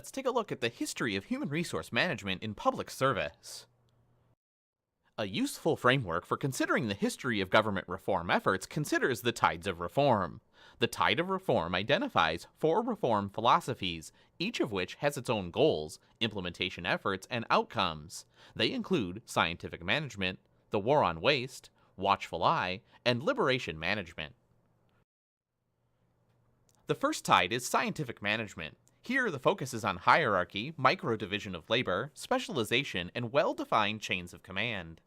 let's take a look at the history of human resource management in public service. A useful framework for considering the history of government reform efforts considers the tides of reform. The tide of reform identifies 4 reform philosophies, each of which has its own goals, implementation efforts, and outcomes. They include scientific management, the war on waste, watchful eye, and liberation management. The first tide is scientific management. Here, the focus is on hierarchy, microdivision of labor, specialization, and well-defined chains of command.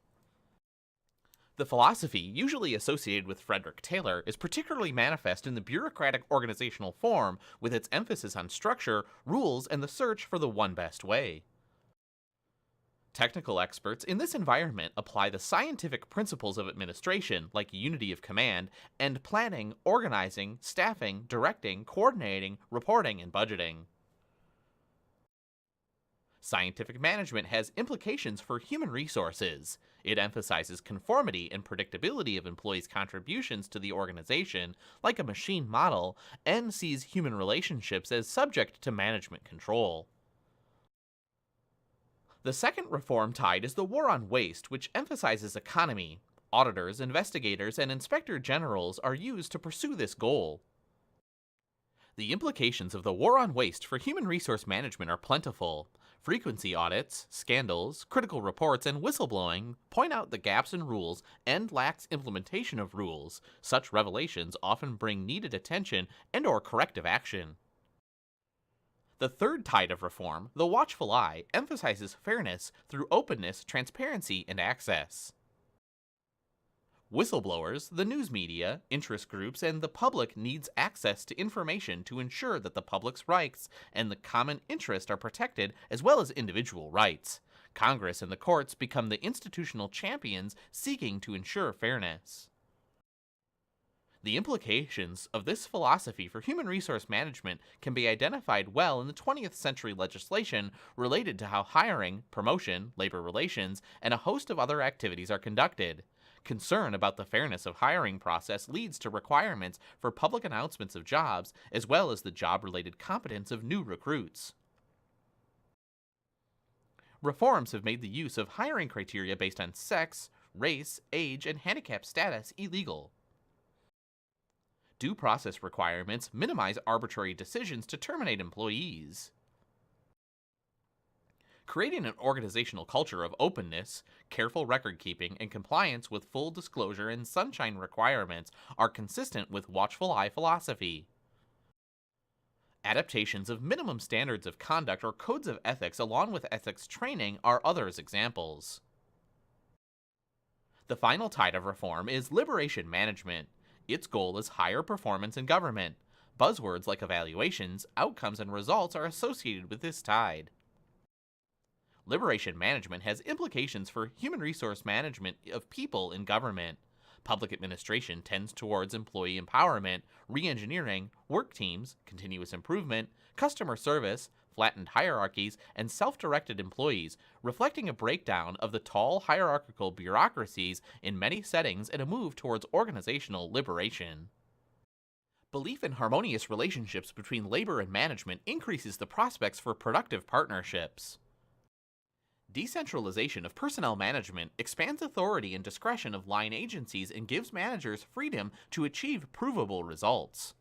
The philosophy, usually associated with Frederick Taylor, is particularly manifest in the bureaucratic organizational form, with its emphasis on structure, rules, and the search for the one best way. Technical experts in this environment apply the scientific principles of administration, like unity of command, and planning, organizing, staffing, directing, coordinating, reporting, and budgeting. Scientific management has implications for human resources. It emphasizes conformity and predictability of employees' contributions to the organization, like a machine model, and sees human relationships as subject to management control. The second reform tide is the war on waste, which emphasizes economy. Auditors, investigators, and inspector generals are used to pursue this goal. The implications of the war on waste for human resource management are plentiful. Frequency audits, scandals, critical reports, and whistleblowing point out the gaps in rules and lax implementation of rules. Such revelations often bring needed attention and/or corrective action. The third tide of reform, the watchful eye, emphasizes fairness through openness, transparency, and access. Whistleblowers, the news media, interest groups, and the public needs access to information to ensure that the public's rights and the common interest are protected, as well as individual rights. Congress and the courts become the institutional champions seeking to ensure fairness. The implications of this philosophy for human resource management can be identified well in the 20th century legislation related to how hiring, promotion, labor relations, and a host of other activities are conducted. Concern about the fairness of hiring process leads to requirements for public announcements of jobs, as well as the job-related competence of new recruits. Reforms have made the use of hiring criteria based on sex, race, age, and handicap status illegal. Due process requirements minimize arbitrary decisions to terminate employees. Creating an organizational culture of openness, careful record-keeping, and compliance with full disclosure and sunshine requirements are consistent with watchful eye philosophy. Adaptations of minimum standards of conduct or codes of ethics along with ethics training are others examples. The final tide of reform is liberation management. Its goal is higher performance in government. Buzzwords like evaluations, outcomes, and results are associated with this tide. Liberation management has implications for human resource management of people in government. Public administration tends towards employee empowerment, re-engineering, work teams, continuous improvement, customer service, flattened hierarchies, and self-directed employees, reflecting a breakdown of the tall hierarchical bureaucracies in many settings and a move towards organizational liberation. Belief in harmonious relationships between labor and management increases the prospects for productive partnerships. Decentralization of personnel management expands authority and discretion of line agencies and gives managers freedom to achieve provable results.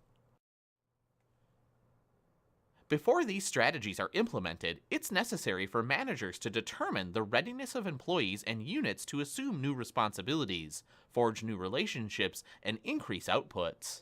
Before these strategies are implemented, it's necessary for managers to determine the readiness of employees and units to assume new responsibilities, forge new relationships, and increase outputs.